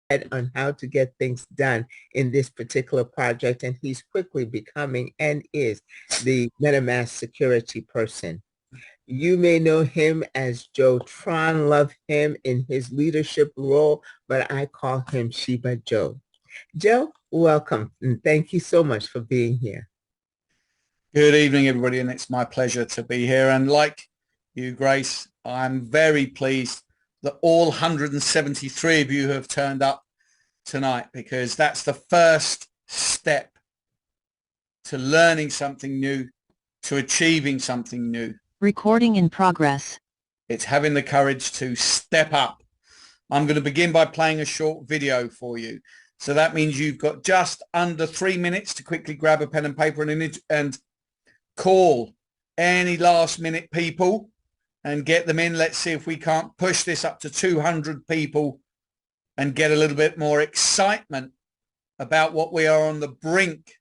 on how to get things done in this particular project, and he's quickly becoming and is the MetaMask security person. You may know him as Joe Tron, love him in his leadership role, but I call him Shiba Joe. Joe, welcome, and thank you so much for being here. Good evening, everybody, and it's my pleasure to be here. And like you, Grace, I'm very pleased that all 173 of you have turned up tonight, because that's the first step to learning something new, to achieving something new. Recording in progress. It's having the courage to step up. I'm going to begin by playing a short video for you. So that means you've got just under 3 minutes to quickly grab a pen and paper and call any last minute people and get them in. Let's see if we can't push this up to 200 people and get a little bit more excitement about what we are on the brink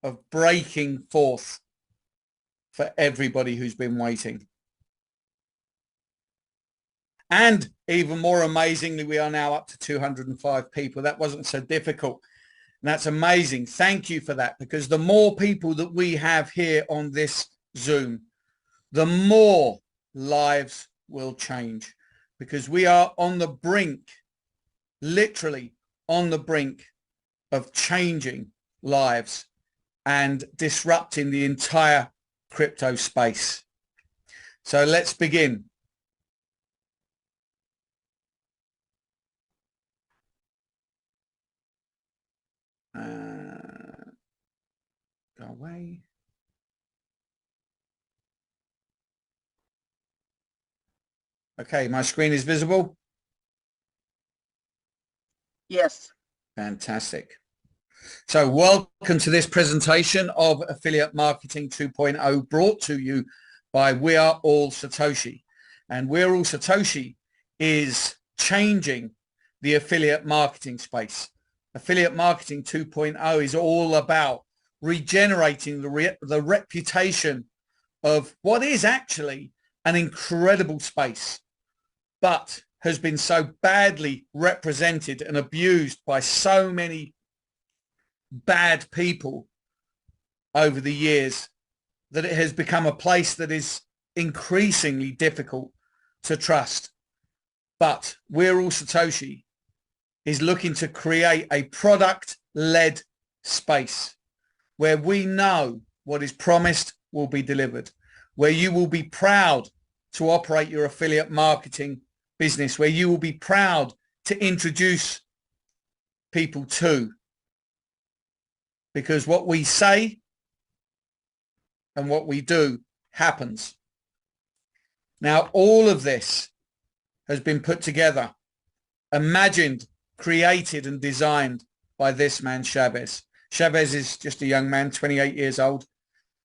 of breaking forth for everybody who's been waiting. And even more amazingly, we are now up to 205 people. That wasn't so difficult. And that's amazing. Thank you for that, because the more people that we have here on this Zoom, the more lives will change, because we are on the brink, literally on the brink of changing lives and disrupting the entire crypto space. So let's begin. Go away. Okay, my screen is visible. Yes. Fantastic. So welcome to this presentation of Affiliate Marketing 2.0, brought to you by We Are All Satoshi. And We Are All Satoshi is changing the affiliate marketing space. Affiliate Marketing 2.0 is all about regenerating the reputation of what is actually an incredible space, but has been so badly represented and abused by so many bad people over the years that it has become a place that is increasingly difficult to trust. But We're All Satoshi is looking to create a product-led space where we know what is promised will be delivered, where you will be proud to operate your affiliate marketing business, where you will be proud to introduce people to, because what we say and what we do happens. Now, all of this has been put together, imagined, created and designed by this man, Chavez. Chavez is just a young man, 28 years old,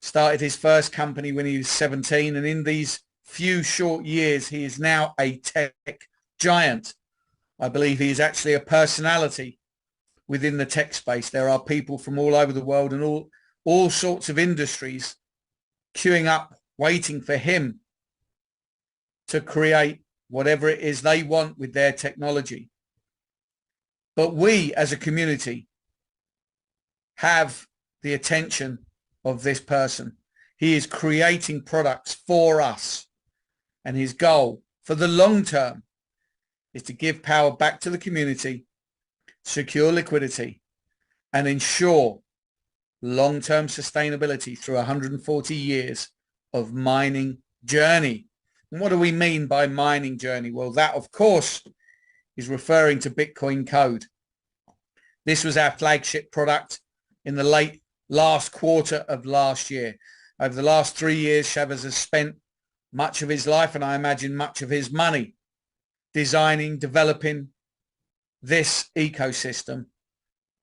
started his first company when he was 17, and in these few short years, he is now a tech giant. I believe he is actually a personality within the tech space. There are people from all over the world and all sorts of industries queuing up, waiting for him to create whatever it is they want with their technology. But we as a community have the attention of this person. He is creating products for us, and his goal for the long term is to give power back to the community, secure liquidity, and ensure long-term sustainability through 140 years of mining journey. And what do we mean by mining journey? Well, that of course is referring to Bitcoin Code. This was our flagship product in the last quarter of last year. Over the last 3 years, Chavez has spent much of his life, and I imagine much of his money, designing, developing this ecosystem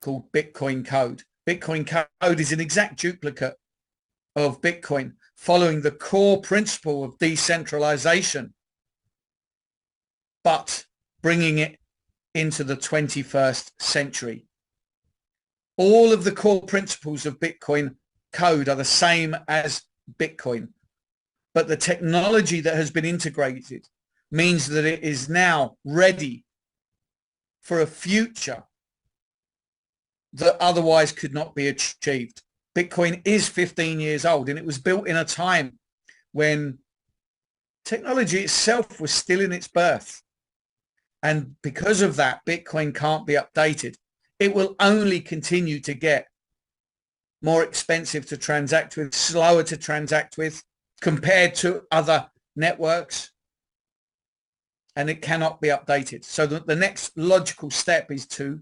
called Bitcoin Code. Bitcoin Code is an exact duplicate of Bitcoin, following the core principle of decentralization, but bringing it into the 21st century. All of the core principles of Bitcoin Code are the same as Bitcoin, but the technology that has been integrated means that it is now ready for a future that otherwise could not be achieved. Bitcoin is 15 years old, and it was built in a time when technology itself was still in its birth. And because of that, Bitcoin can't be updated. It will only continue to get more expensive to transact with, slower to transact with compared to other networks. And it cannot be updated. So the next logical step is to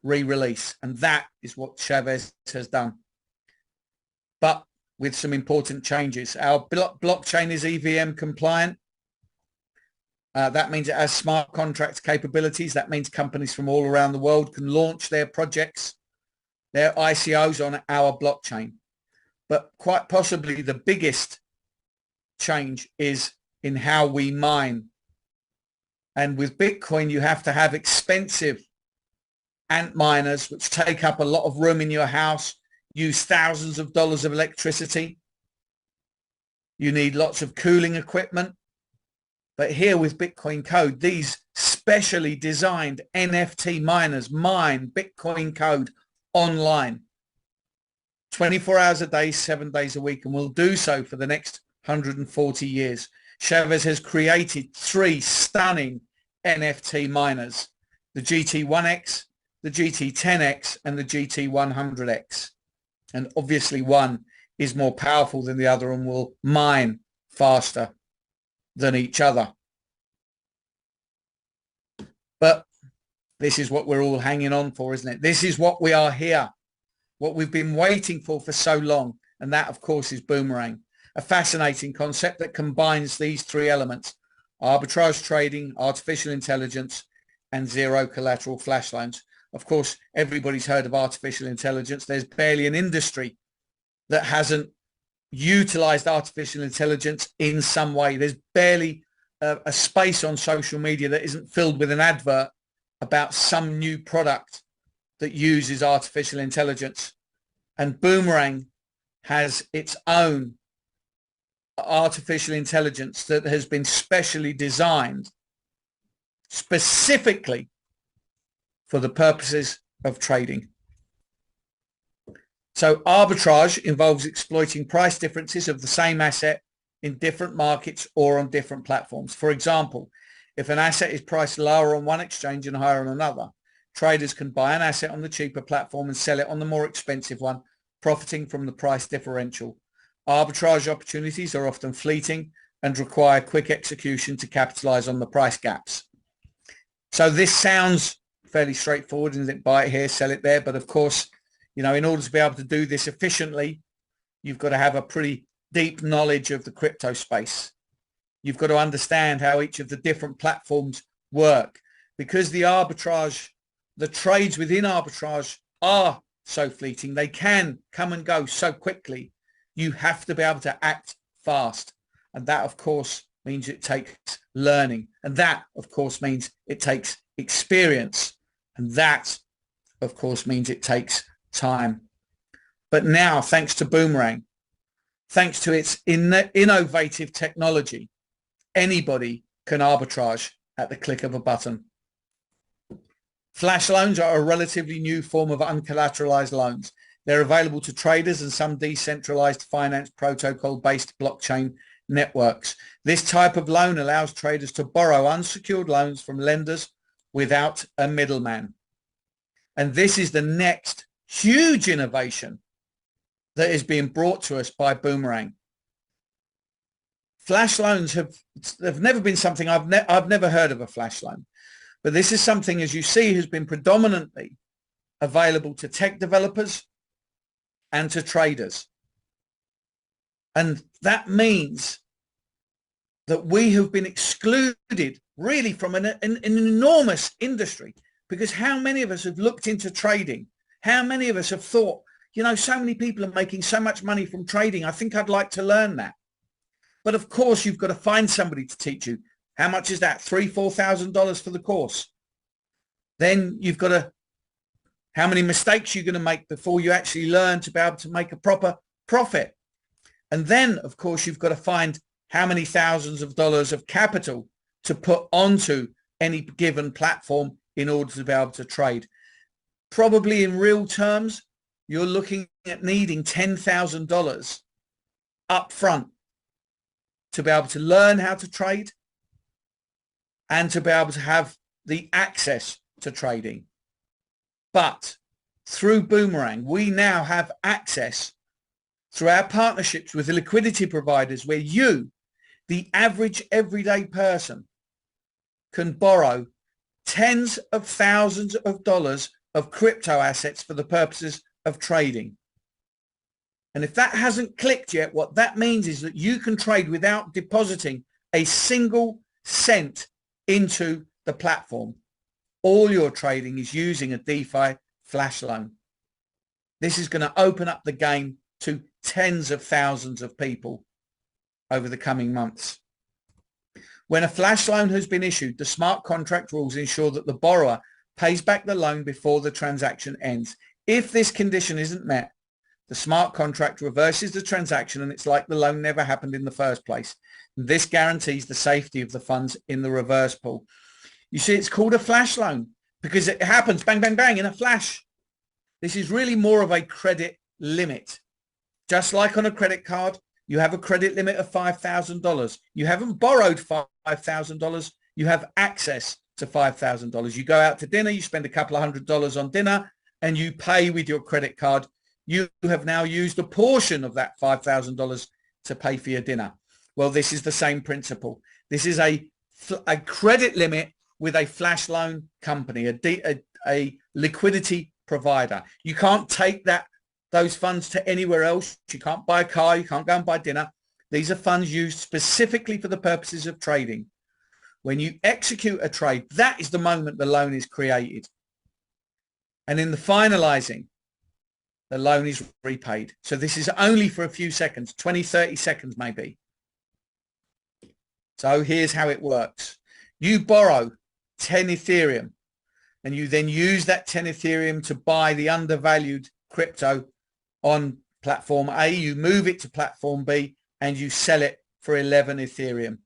re-release. And that is what Chavez has done. But with some important changes. Our blockchain is EVM compliant. That means it has smart contract capabilities. That means companies from all around the world can launch their projects, their ICOs on our blockchain. But quite possibly the biggest change is in how we mine. And with Bitcoin, you have to have expensive ant miners, which take up a lot of room in your house, use thousands of dollars of electricity. You need lots of cooling equipment. But here with Bitcoin code, these specially designed NFT miners mine Bitcoin code online 24 hours a day, 7 days a week, and will do so for the next 140 years. Chavez has created 3 stunning NFT miners, the GT1X, the GT10X, and the GT100X. And obviously one is more powerful than the other and will mine faster than each other. But this is what we're all hanging on for, isn't it? This is what we are here, what we've been waiting for so long. And that, of course, is Boomerang, a fascinating concept that combines these 3 elements: arbitrage trading, artificial intelligence, and zero collateral flash loans. Of course, everybody's heard of artificial intelligence. There's barely an industry that hasn't utilized artificial intelligence in some way. There's barely a space on social media that isn't filled with an advert about some new product that uses artificial intelligence. And Boomerang has its own artificial intelligence that has been specially designed specifically for the purposes of trading. So arbitrage involves exploiting price differences of the same asset in different markets or on different platforms. For example, if an asset is priced lower on one exchange and higher on another, traders can buy an asset on the cheaper platform and sell it on the more expensive one, profiting from the price differential. Arbitrage opportunities are often fleeting and require quick execution to capitalize on the price gaps. So this sounds fairly straightforward, isn't it? Buy it here, sell it there. But of course, you know, in order to be able to do this efficiently, you've got to have a pretty deep knowledge of the crypto space. You've got to understand how each of the different platforms work, because the arbitrage, the trades within arbitrage are so fleeting. They can come and go so quickly. You have to be able to act fast. And that, of course, means it takes learning. And that, of course, means it takes experience. And that, of course, means it takes time. But now, thanks to Boomerang, thanks to its innovative technology, anybody can arbitrage at the click of a button. Flash loans are a relatively new form of uncollateralized loans. They're available to traders and some decentralized finance protocol-based blockchain networks. This type of loan allows traders to borrow unsecured loans from lenders without a middleman. And this is the next huge innovation that is being brought to us by Boomerang. Flash loans have never been something I've never heard of a flash loan, but this is something, as you see, has been predominantly available to tech developers and to traders. And that means that we have been excluded really from an enormous industry, because how many of us have looked into trading? How many of us have thought, you know, so many people are making so much money from trading. I think I'd like to learn that. But of course, you've got to find somebody to teach you. How much is that? $3,000-$4,000 for the course. Then you've got to, how many mistakes you're going to make before you actually learn to be able to make a proper profit. And then, of course, you've got to find how many thousands of dollars of capital to put onto any given platform in order to be able to trade. Probably in real terms, you're looking at needing $10,000 up front to be able to learn how to trade and to be able to have the access to trading. But through Boomerang, we now have access through our partnerships with the liquidity providers, where you, the average everyday person, can borrow tens of thousands of dollars of crypto assets for the purposes of trading. And if that hasn't clicked yet, what that means is that you can trade without depositing a single cent into the platform. All your trading is using a DeFi flash loan. This is going to open up the game to tens of thousands of people over the coming months. When a flash loan has been issued, the smart contract rules ensure that the borrower pays back the loan before the transaction ends. If this condition isn't met, the smart contract reverses the transaction and it's like the loan never happened in the first place. This guarantees the safety of the funds in the reverse pool. You see, it's called a flash loan because it happens bang, bang, bang in a flash. This is really more of a credit limit. Just like on a credit card, you have a credit limit of $5,000. You haven't borrowed $5,000. You have access to $5,000. You go out to dinner, you spend a couple of $100 on dinner, and you pay with your credit card. You have now used a portion of that $5,000 to pay for your dinner. Well, this is the same principle. This is a credit limit with a flash loan company, a liquidity provider. You can't take those funds to anywhere else. You can't buy a car. You can't go and buy dinner. These are funds used specifically for the purposes of trading. When you execute a trade, that is the moment the loan is created. And in the finalizing, the loan is repaid. So this is only for a few seconds, 20, 30 seconds maybe. So here's how it works. You borrow 10 Ethereum and you then use that 10 Ethereum to buy the undervalued crypto on platform A. You move it to platform B and you sell it for 11 Ethereum.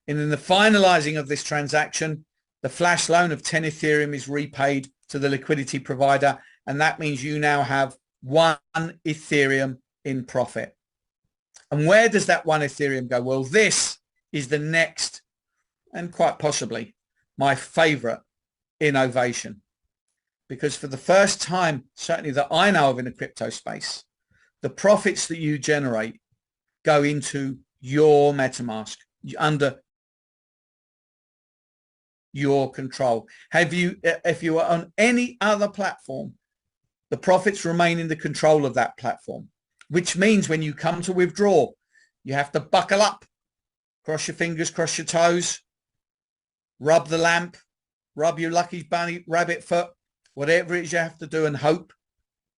And in the finalizing of this transaction, the flash loan of 10 Ethereum is repaid to the liquidity provider. And that means you now have 1 Ethereum in profit. And where does that 1 Ethereum go? Well, this is the next and quite possibly my favorite innovation, because for the first time, certainly that I know of in the crypto space, the profits that you generate go into your MetaMask under your control. If you are on any other platform, the profits remain in the control of that platform, which means when you come to withdraw, you have to buckle up, cross your fingers, cross your toes, rub the lamp, rub your lucky bunny rabbit foot, whatever it is you have to do, and hope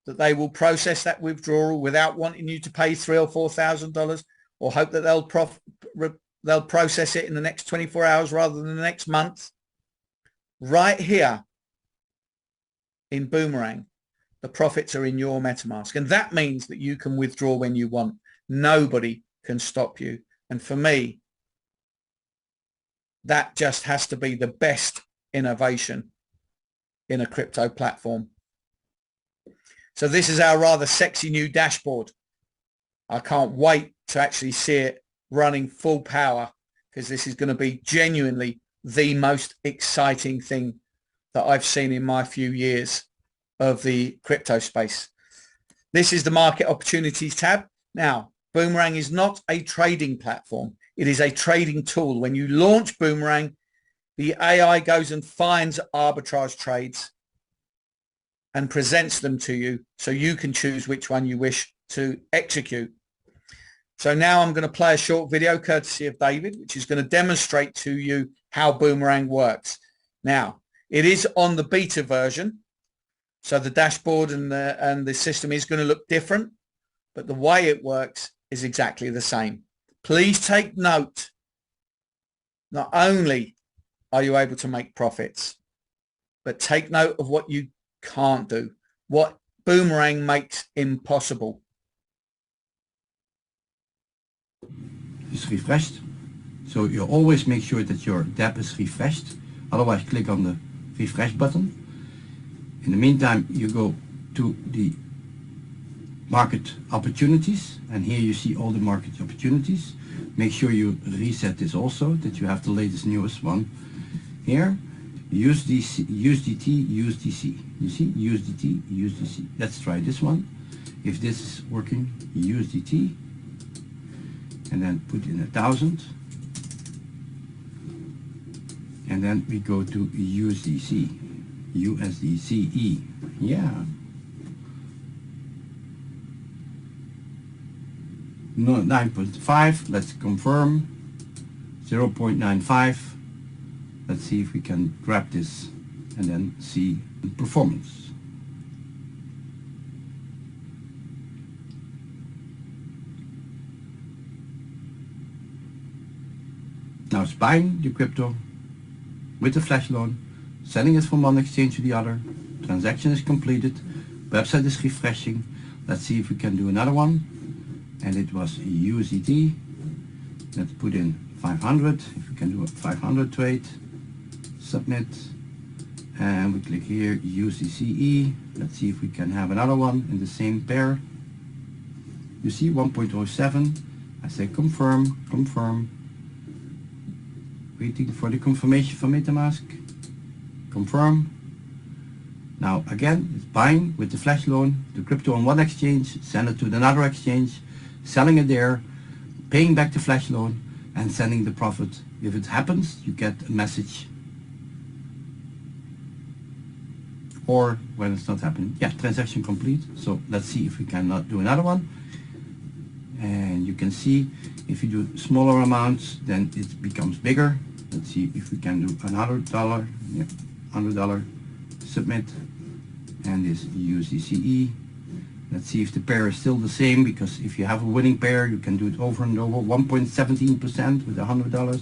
that they will process that withdrawal without wanting you to pay $3,000 or $4,000, or hope that they'll process it in the next 24 hours rather than the next month. Right here in Boomerang, the profits are in your MetaMask, and that means that you can withdraw when you want. Nobody can stop you. And for me, that just has to be the best innovation in a crypto platform. So this is our rather sexy new dashboard. I can't wait to actually see it running full power, because this is going to be genuinely the most exciting thing that I've seen in my few years of the crypto space. This is the market opportunities tab. Now, Boomerang is not a trading platform. It is a trading tool. When you launch Boomerang, the AI goes and finds arbitrage trades and presents them to you so you can choose which one you wish to execute. So now I'm going to play a short video courtesy of David, which is going to demonstrate to you how Boomerang works. Now, it is on the beta version, so the dashboard and the system is going to look different, but the way it works is exactly the same. Please take note. Not only are you able to make profits, but take note of what you can't do, what Boomerang makes impossible. Is refreshed, so you always make sure that your tab is refreshed. Otherwise, click on the refresh button. In the meantime, you go to the market opportunities, and here you see all the market opportunities. Make sure you reset this also, that you have the latest newest one here. USDC, USDT, USDC. You see, USDT, USDC. Let's try this one. If this is working, USDT, and then put in 1,000, and then we go to USDC, USDCE. Yeah. No, 9.5. Let's confirm. 0.95. Let's see if we can grab this and then see the performance. Now it's buying the crypto with the flash loan, sending it from one exchange to the other. Transaction is completed. Website is refreshing. Let's see if we can do another one. And it was USDT. Let's put in 500. If we can do a 500 trade, submit, and we click here USDCE. Let's see if we can have another one in the same pair. You see 1.07. I say confirm, confirm. Waiting for the confirmation from MetaMask. Confirm. Now again, it's buying with the flash loan, the crypto on one exchange, send it to another exchange, selling it there, paying back the flash loan, and sending the profit. If it happens, you get a message. Or when it's not happening, yeah, transaction complete. So let's see if we cannot do another one. And you can see if you do smaller amounts, then it becomes bigger. Let's see if we can do another $100. Yeah, $100. Submit. And this USDCE. Let's see if the pair is still the same, because if you have a winning pair, you can do it over and over. 1.17% with $100.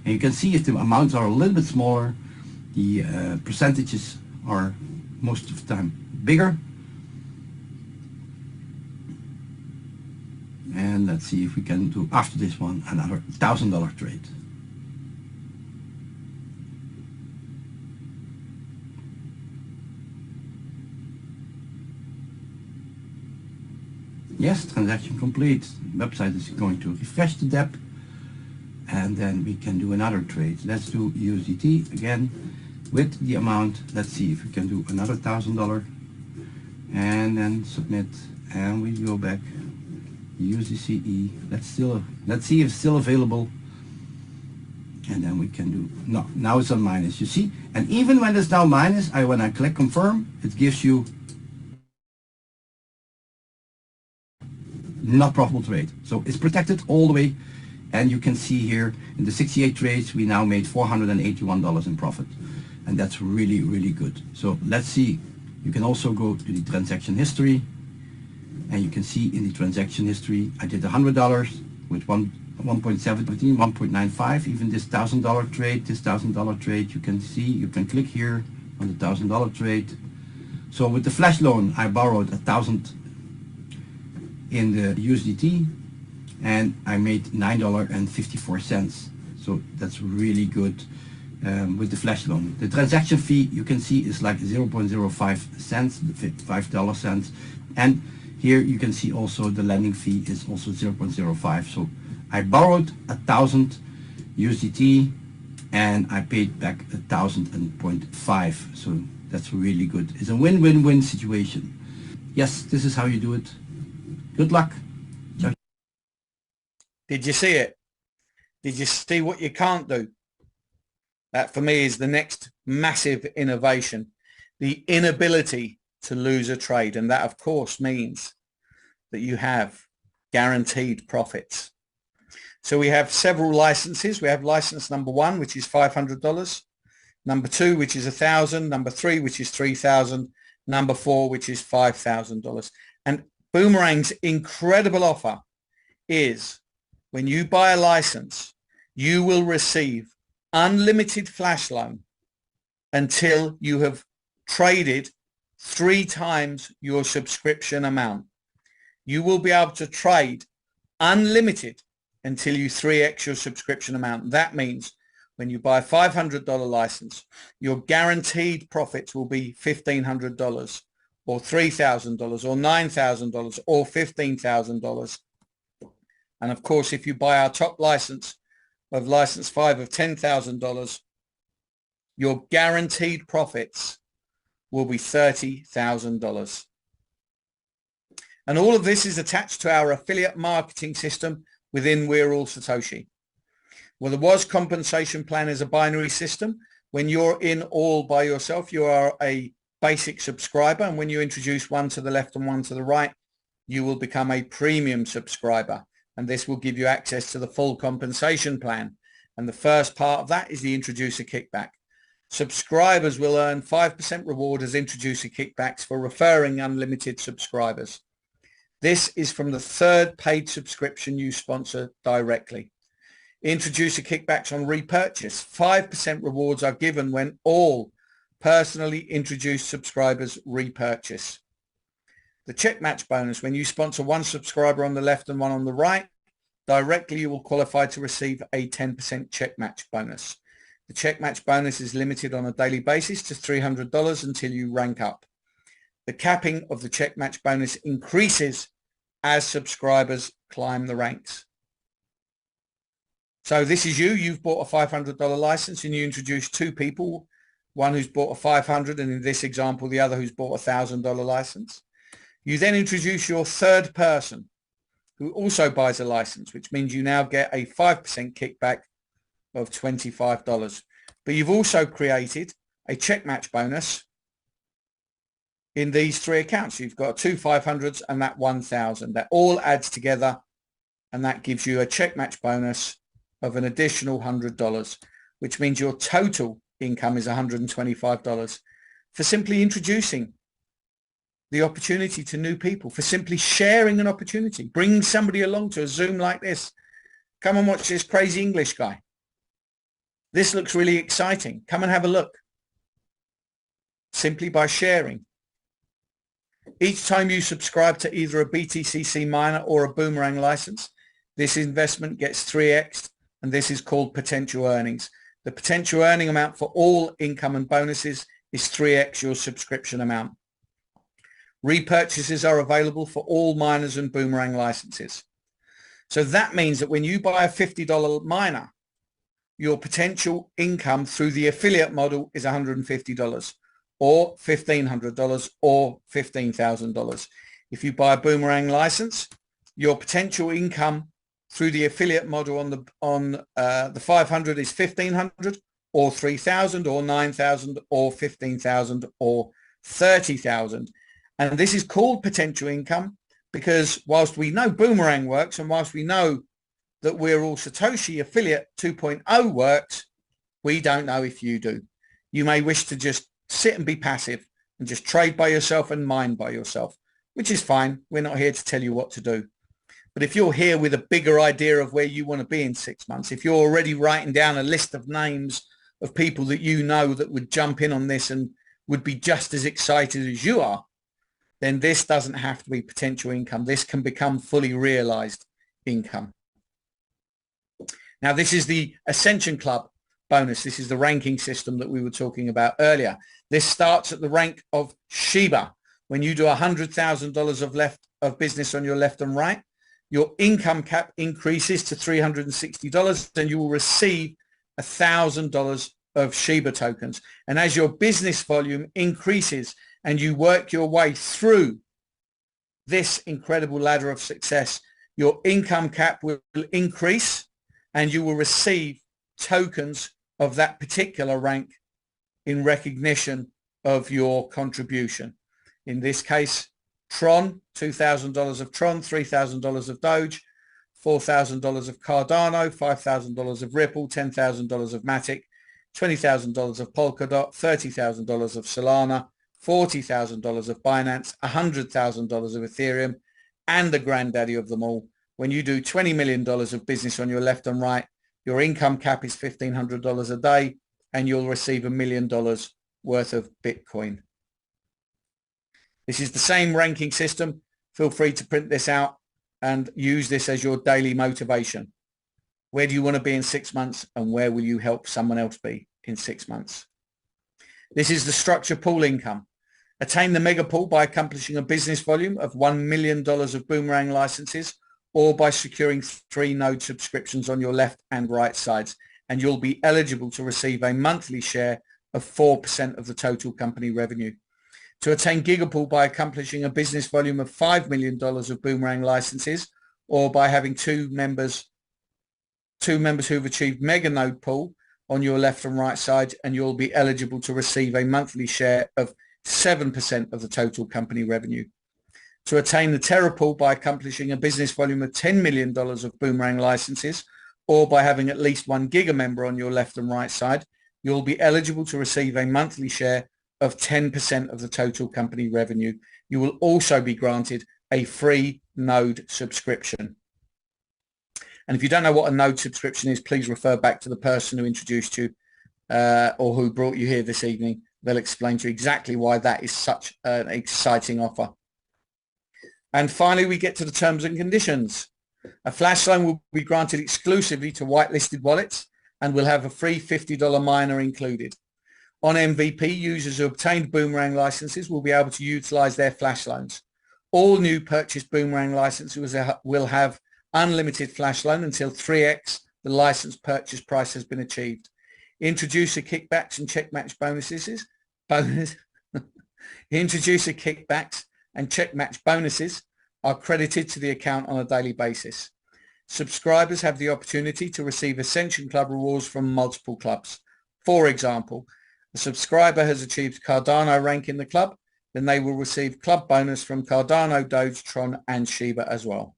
And you can see if the amounts are a little bit smaller, the percentages are most of the time bigger. And let's see if we can do after this one another $1,000 trade. Yes, transaction complete. Website is going to refresh the dep, and then we can do another trade. Let's do USDT again with the amount. Let's see if we can do another $1,000, and then submit, and we go back USDCE. Let's see if it's still available, and then we can do no. Now it's on minus. You see, and even when it's now minus, when I click confirm, it gives you not profitable trade. So it's protected all the way, and you can see here in the 68 trades we now made $481 in profit, and that's really, really good. So let's see, you can also go to the transaction history, and you can see in the transaction history I did $100 with 1.17, 1.95. Even this $1,000 trade, this $1,000 trade, you can see, you can click here on the $1,000 trade. So with the flash loan I borrowed 1,000 in the USDT, and I made $9.54. So that's really good with the flash loan. The transaction fee, you can see, is like 0.05 cents, 5 cents, and here you can see also the lending fee is also 0.05. So I borrowed 1,000 USDT and I paid back 1,000.5. So that's really good. It's a win-win-win situation. Yes, this is how you do it. Good luck. Ciao. Did you see it? Did you see what you can't do? That for me is the next massive innovation, the inability to lose a trade. And that of course means that you have guaranteed profits. So we have several licenses. We have license number 1, which is $500. Number 2, which is 1,000. Number 3, which is 3,000. Number 4, which is $5,000. And Boomerang's incredible offer is when you buy a license, you will receive unlimited flash loan until you have traded 3 times your subscription amount. You will be able to trade unlimited until you 3x your subscription amount. That means when you buy a $500 license, your guaranteed profits will be $1,500 or $3,000 or $9,000 or $15,000. And of course, if you buy our top license of license 5 of $10,000, your guaranteed profits will be $30,000. And all of this is attached to our affiliate marketing system within We're All Satoshi. Well, the WAAS compensation plan is a binary system. When you're in all by yourself, you are a basic subscriber. And when you introduce one to the left and one to the right, you will become a premium subscriber. And this will give you access to the full compensation plan. And the first part of that is the introducer kickback. Subscribers will earn 5% reward as introducer kickbacks for referring unlimited subscribers. This is from the third paid subscription you sponsor directly. Introducer kickbacks on repurchase. 5% rewards are given when all personally introduced subscribers repurchase. The check match bonus, when you sponsor one subscriber on the left and one on the right, directly you will qualify to receive a 10% check match bonus. The check match bonus is limited on a daily basis to $300 until you rank up. The capping of the check match bonus increases as subscribers climb the ranks. So this is you. You've bought a $500 license and you introduce two people, one who's bought a $500 and in this example, the other who's bought a $1,000 license. You then introduce your third person who also buys a license, which means you now get a 5% kickback of $25. But you've also created a check match bonus in these three accounts. You've got two 500s and that 1,000. That all adds together and that gives you a check match bonus of an additional $100, which means your total income is $125 for simply introducing the opportunity to new people, for simply sharing an opportunity, bringing somebody along to a Zoom like this. Come and watch this crazy English guy. This looks really exciting. Come and have a look. Simply by sharing. Each time you subscribe to either a BTCC miner or a Boomerang license, this investment gets 3x'd, and this is called potential earnings. The potential earning amount for all income and bonuses is 3x your subscription amount. Repurchases are available for all miners and Boomerang licenses. So that means that when you buy a $50 miner, your potential income through the affiliate model is $150 or $1,500 or $15,000. If you buy a Boomerang license, your potential income through the affiliate model on the 500 is $1,500 or $3,000 or $9,000 or $15,000 or $30,000. And this is called potential income because whilst we know Boomerang works and whilst we know that We're All Satoshi affiliate 2.0 works, we don't know if you do. You may wish to just sit and be passive and just trade by yourself and mine by yourself, which is fine. We're not here to tell you what to do. But if you're here with a bigger idea of where you want to be in 6 months, if you're already writing down a list of names of people that you know that would jump in on this and would be just as excited as you are, then this doesn't have to be potential income. This can become fully realized income. Now, this is the Ascension Club bonus. This is the ranking system that we were talking about earlier. This starts at the rank of Shiba. When you do $100,000 of business on your left and right, your income cap increases to $360 and you will receive $1,000 of Shiba tokens. And as your business volume increases and you work your way through this incredible ladder of success, your income cap will increase and you will receive tokens of that particular rank in recognition of your contribution. In this case, Tron, $2,000 of Tron, $3,000 of Doge, $4,000 of Cardano, $5,000 of Ripple, $10,000 of Matic, $20,000 of Polkadot, $30,000 of Solana, $40,000 of Binance, $100,000 of Ethereum, and the granddaddy of them all. When you do $20 million of business on your left and right, your income cap is $1,500 a day, and you'll receive $1 million worth of Bitcoin. This is the same ranking system. Feel free to print this out and use this as your daily motivation. Where do you want to be in 6 months, and where will you help someone else be in 6 months? This is the structure pool income. Attain the mega pool by accomplishing a business volume of $1 million of Boomerang licenses, or by securing 3 node subscriptions on your left and right sides, and you'll be eligible to receive a monthly share of 4% of the total company revenue. To attain gigapool by accomplishing a business volume of $5 million of Boomerang licenses, or by having two members who've achieved mega node pool on your left and right side, and you'll be eligible to receive a monthly share of 7% of the total company revenue. To attain the Terra pool by accomplishing a business volume of $10 million of Boomerang licenses, or by having at least 1 giga member on your left and right side, you'll be eligible to receive a monthly share of 10% of the total company revenue. You will also be granted a free node subscription. And if you don't know what a node subscription is, please refer back to the person who introduced you or who brought you here this evening. They'll explain to you exactly why that is such an exciting offer. And finally, we get to the terms and conditions. A flash loan will be granted exclusively to whitelisted wallets and will have a free $50 miner included. On MVP, users who obtained Boomerang licenses will be able to utilize their flash loans. All new purchased Boomerang licenses will have unlimited flash loan until 3x the license purchase price has been achieved. Introducer kickbacks and check match bonuses. Introducer kickbacks and check match bonuses are credited to the account on a daily basis. Subscribers have the opportunity to receive Ascension Club rewards from multiple clubs. For example, a subscriber has achieved Cardano rank in the club, then they will receive club bonus from Cardano, Doge, Tron and Shiba as well.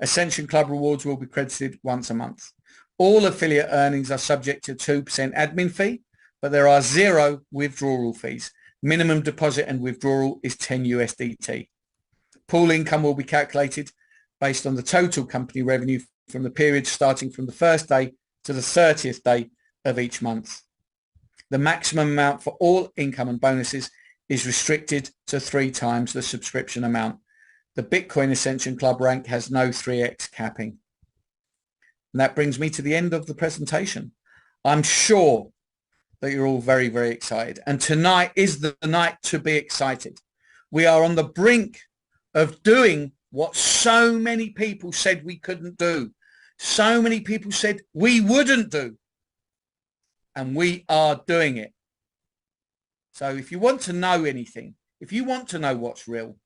Ascension Club rewards will be credited once a month. All affiliate earnings are subject to 2% admin fee, but there are 0 withdrawal fees. Minimum deposit and withdrawal is 10 USDT. Pool income will be calculated based on the total company revenue from the period starting from the first day to the 30th day of each month. The maximum amount for all income and bonuses is restricted to 3 times the subscription amount. The Bitcoin Ascension Club rank has no 3x capping. And that brings me to the end of the presentation. I'm sure that you're all very, very excited. And tonight is the night to be excited. We are on the brink of doing what so many people said we couldn't do. So many people said we wouldn't do. And we are doing it. So if you want to know anything, if you want to know what's real,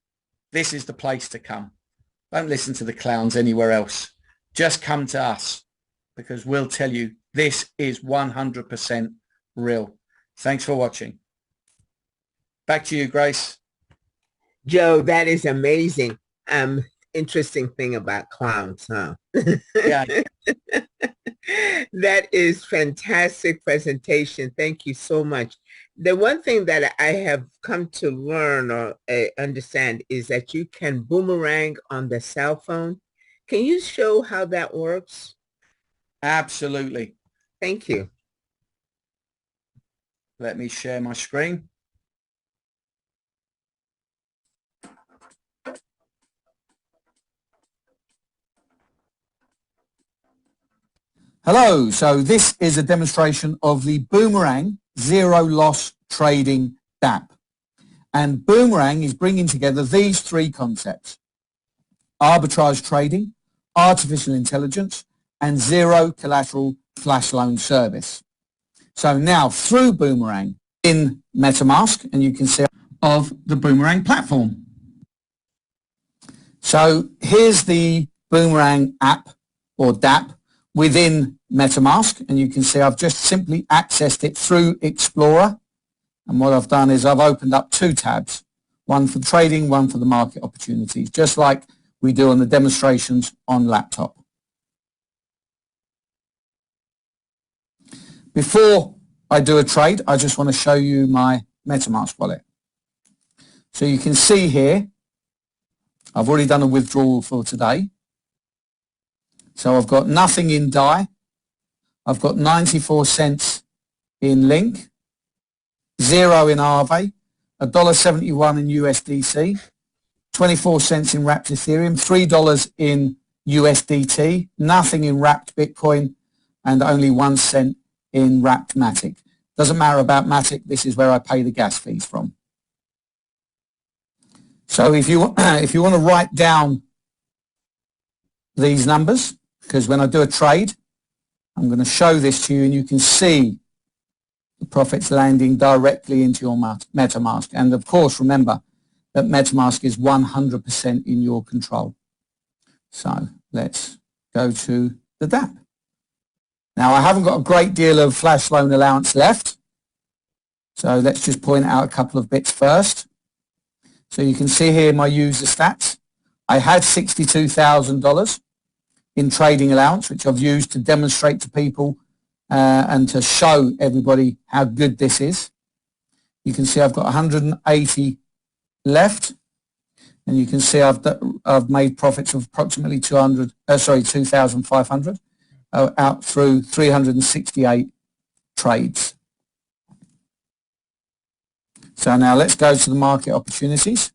this is the place to come. Don't listen to the clowns anywhere else. Just come to us, because we'll tell you this is 100% real. Thanks for watching. Back to you, Grace. Joe, that is amazing. Interesting thing about clowns, huh? Yeah. That is fantastic presentation. Thank you so much. The one thing that I have come to learn or understand is that you can boomerang on the cell phone. Can you show how that works? Absolutely. Thank you. Let me share my screen. Hello, so this is a demonstration of the Boomerang Zero Loss Trading DApp. And Boomerang is bringing together these 3 concepts: arbitrage trading, artificial intelligence, and zero collateral flash loan service. So now through Boomerang in MetaMask, and you can see of the Boomerang platform. So here's the Boomerang app or DApp within MetaMask, and you can see I've just simply accessed it through Explorer, and what I've done is I've opened up 2 tabs, one for trading, one for the market opportunities, just like we do on the demonstrations on laptop. Before I do a trade, I just want to show you my MetaMask wallet. So you can see here I've already done a withdrawal for today. So I've got nothing in DAI. I've got 94 cents in Link, 0 in Aave, $1.71 in USDC, 24 cents in Wrapped Ethereum, $3 in USDT, nothing in wrapped Bitcoin, and only 1 cent in wrapped Matic. Doesn't matter about Matic, this is where I pay the gas fees from. So if you want to write down these numbers, because when I do a trade, I'm going to show this to you and you can see the profits landing directly into your MetaMask. And of course, remember that MetaMask is 100% in your control. So let's go to the DApp. Now, I haven't got a great deal of flash loan allowance left. So let's just point out a couple of bits first. So you can see here my user stats. I had $62,000 in trading allowance, which I've used to demonstrate to people and to show everybody how good this is. You can see I've got 180 left, and you can see I've made profits of approximately 2,500 out through 368 trades. So now let's go to the market opportunities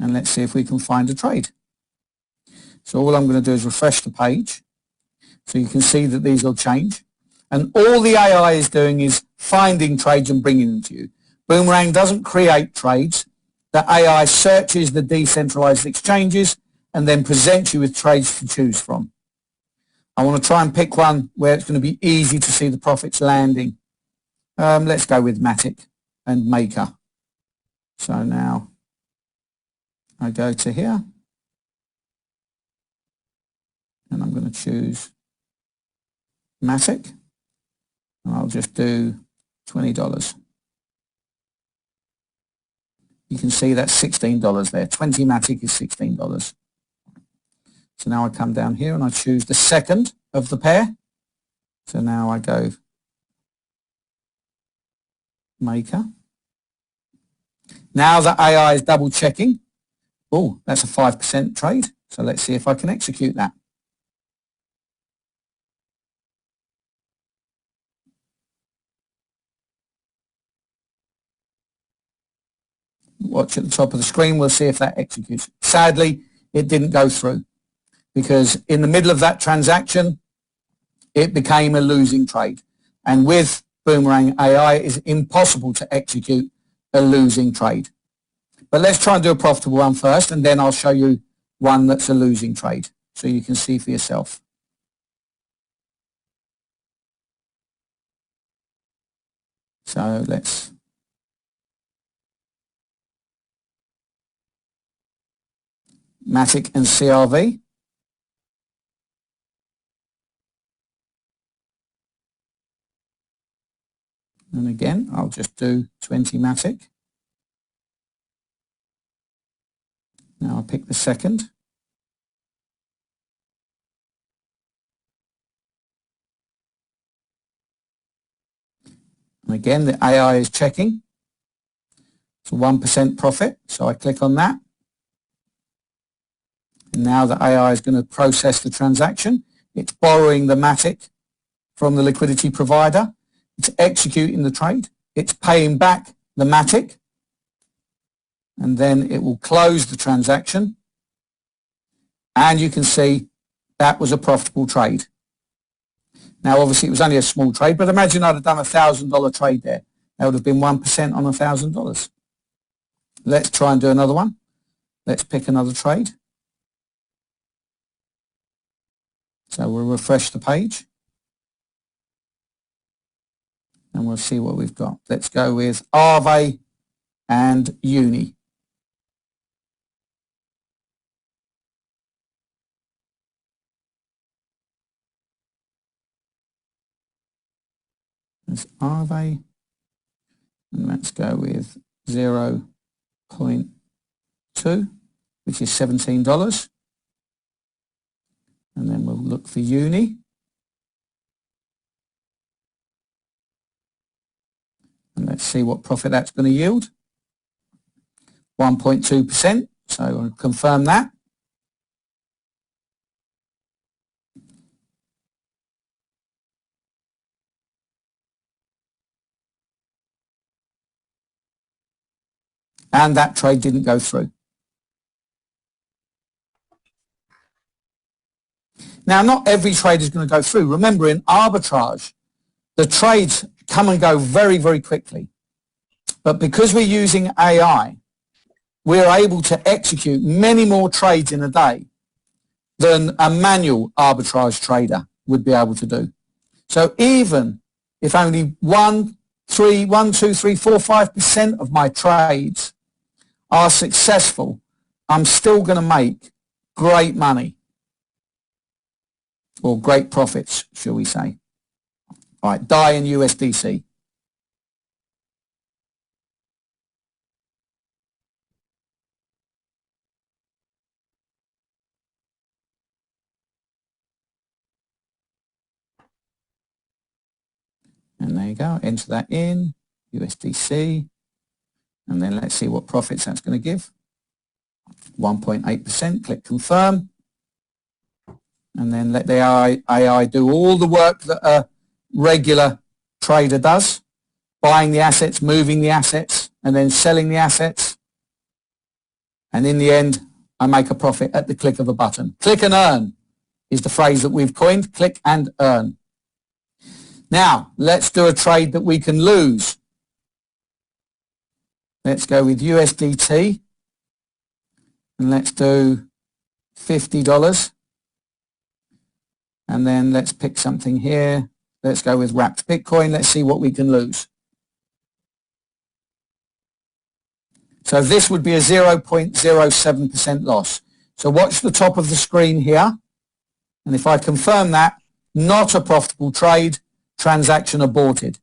and let's see if we can find a trade. So all I'm going to do is refresh the page so you can see that these will change. And all the AI is doing is finding trades and bringing them to you. Boomerang doesn't create trades. The AI searches the decentralized exchanges and then presents you with trades to choose from. I want to try and pick one where it's going to be easy to see the profits landing. Let's go with Matic and Maker. So now I go to here and I'm going to choose Matic and I'll just do $20. You can see that's $16 there. 20 Matic is $16. So now I come down here and I choose the second of the pair. So now I go Maker. Now the AI is double checking. Oh, that's a 5% trade. So let's see if I can execute that. Watch at the top of the screen. We'll see if that executes. Sadly, it didn't go through because in the middle of that transaction, it became a losing trade. And with Boomerang AI, it's impossible to execute a losing trade. But let's try and do a profitable one first, and then I'll show you one that's a losing trade so you can see for yourself. So let's Matic and CRV. And again, I'll just do 20 Matic. Now I'll pick the second. And again, the AI is checking. It's a 1% profit, so I click on that. And now the AI is going to process the transaction. It's borrowing the Matic from the liquidity provider. It's executing the trade. It's paying back the Matic. And then it will close the transaction. And you can see that was a profitable trade. Now, obviously, it was only a small trade, but imagine I'd have done a $1,000 trade there. That would have been 1% on $1,000. Let's try and do another one. Let's pick another trade. So we'll refresh the page. And we'll see what we've got. Let's go with Arve and Uni. There's Arve. And let's go with 0.2, which is $17. And then we'll look for Uni. And let's see what profit that's going to yield. 1.2%. So I'll confirm that. And that trade didn't go through. Now, not every trade is going to go through. Remember, in arbitrage, the trades come and go very, very quickly. But because we're using AI, we're able to execute many more trades in a day than a manual arbitrage trader would be able to do. So even if only 5% of my trades are successful, I'm still going to make great money, or great profits, shall we say. All right, DAI and USDC. And there you go, enter that in, USDC, and then let's see what profits that's going to give. 1.8%, click confirm, and then let the AI do all the work that a regular trader does, buying the assets, moving the assets, and then selling the assets. And in the end, I make a profit at the click of a button. Click and earn is the phrase that we've coined, click and earn. Now, let's do a trade that we can lose. Let's go with USDT, and let's do $50. And then let's pick something here. Let's go with wrapped Bitcoin. Let's see what we can lose. So this would be a 0.07% loss. So watch the top of the screen here. And if I confirm that, not a profitable trade, transaction aborted.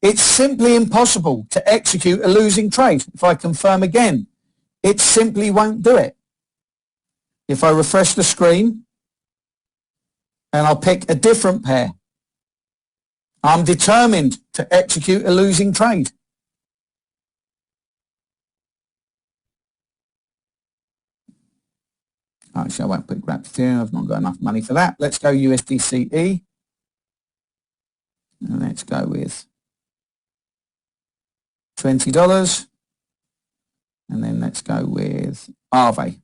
It's simply impossible to execute a losing trade. If I confirm again, it simply won't do it. If I refresh the screen and I'll pick a different pair, I'm determined to execute a losing trade. Actually, I won't put wrapped here. I've not got enough money for that. Let's go USDCE. And let's go with $20. And then let's go with Aave.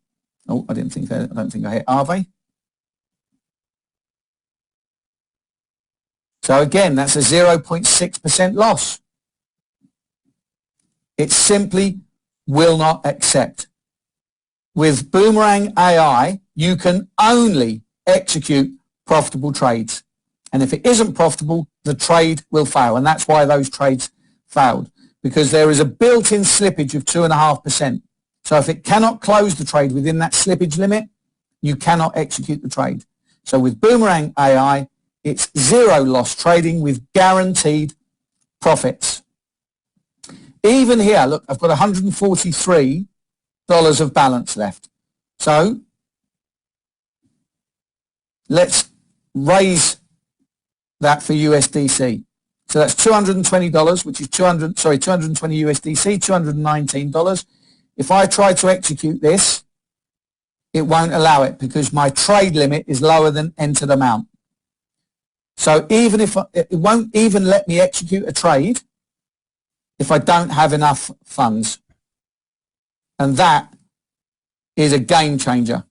Oh, I don't think I hit Aave. So again, that's a 0.6% loss. It simply will not accept. With Boomerang AI, you can only execute profitable trades. And if it isn't profitable, the trade will fail. And that's why those trades failed, because there is a built-in slippage of 2.5%. So if it cannot close the trade within that slippage limit, you cannot execute the trade. So with Boomerang AI, it's zero loss trading with guaranteed profits. Even here, look, I've got $143 of balance left. So let's raise that for USDC. So that's $220, which is 220 USDC, $219. If I try to execute this, it won't allow it because my trade limit is lower than entered amount. So even if it won't even let me execute a trade if I don't have enough funds. And that is a game changer.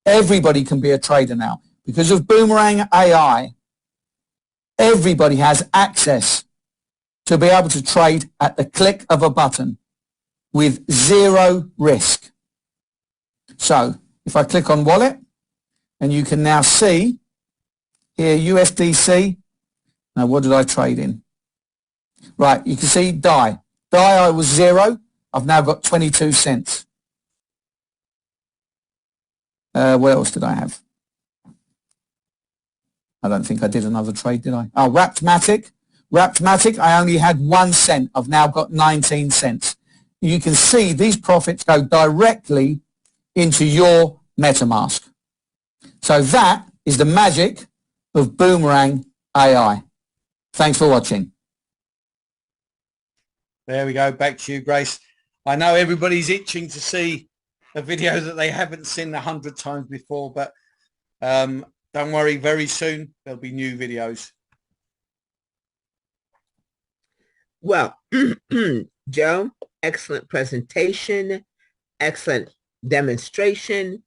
Everybody can be a trader now. Because of Boomerang AI, everybody has access to be able to trade at the click of a button with zero risk. So if I click on wallet, and you can now see here USDC. Now what did I trade in? Right, you can see DAI. DAI I was 0. I've now got 22 cents. What else did I have? I don't think I did another trade, did I? Oh, Wrapped-Matic. Wrapped-Matic, I only had 1 cent. I've now got 19 cents. You can see these profits go directly into your MetaMask. So that is the magic of Boomerang AI. Thanks for watching. There we go. Back to you, Grace. I know everybody's itching to see a video that they haven't seen 100 times before, but don't worry, very soon there'll be new videos. Well, Joe, excellent presentation, excellent demonstration.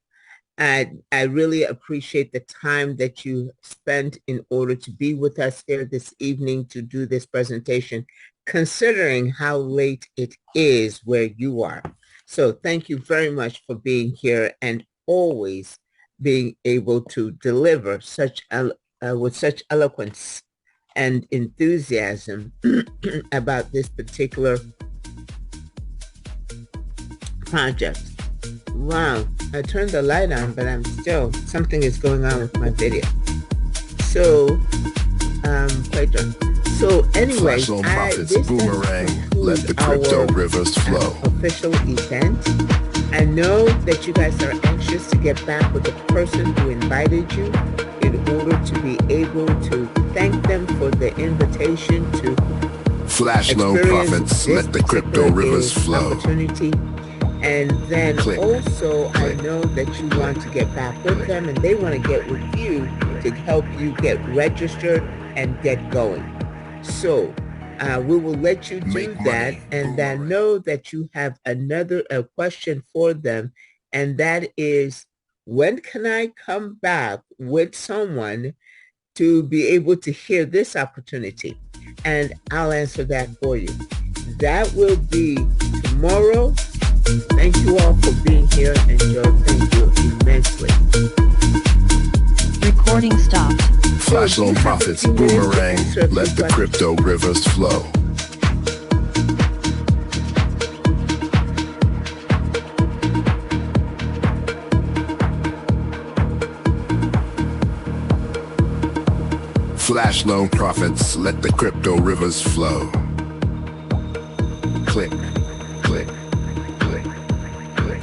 I really appreciate the time that you spent in order to be with us here this evening to do this presentation, considering how late it is where you are. So thank you very much for being here and always being able to deliver such with such eloquence and enthusiasm about this particular project. Wow, I turned the light on, but something is going on with my video. So, quite done. So anyway, Flash Loan Profits, Boomerang, let the crypto rivers flow. Official event. I know that you guys are anxious to get back with the person who invited you in order to be able to thank them for the invitation to Flash Loan Profits, let the crypto rivers flow. Opportunity. And then also, I know that you want to get back with them and they want to get with you to help you get registered and get going. So we will let you do that, and I know that you have another question for them, and that is, when can I come back with someone to be able to hear this opportunity? And I'll answer that for you. That will be tomorrow. Thank you all for being here, and Joe, thank you immensely. Recording stopped. Flash Loan Profits, Boomerang, let the crypto rivers flow. Flash Loan Profits, let the crypto rivers flow. Click, click, click, click, click.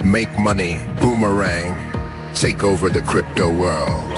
Make money, Boomerang, take over the crypto world.